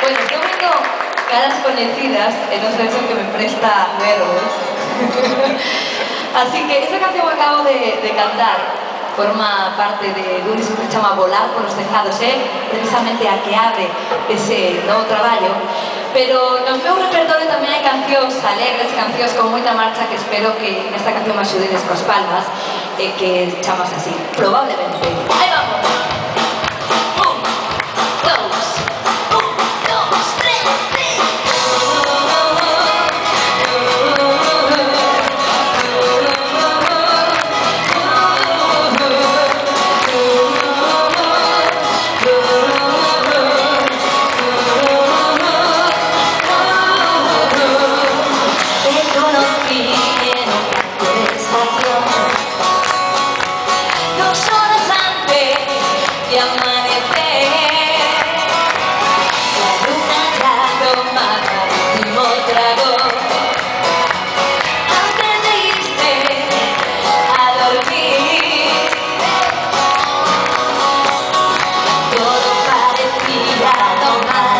Bueno, estoy viendo caras conocidas en un sexo que me presta nervios. Así que esa canción que acabo de cantar forma parte de un disco que se llama Volar por los tejados, precisamente a que abre ese nuevo traballo. Pero no meu repertorio tamén hai cancións alegres, cancións con moita marcha que espero que nesta canción me axudedes coas palmas, que chamas así, probablemente. Aí vamos! Todo parecía normal.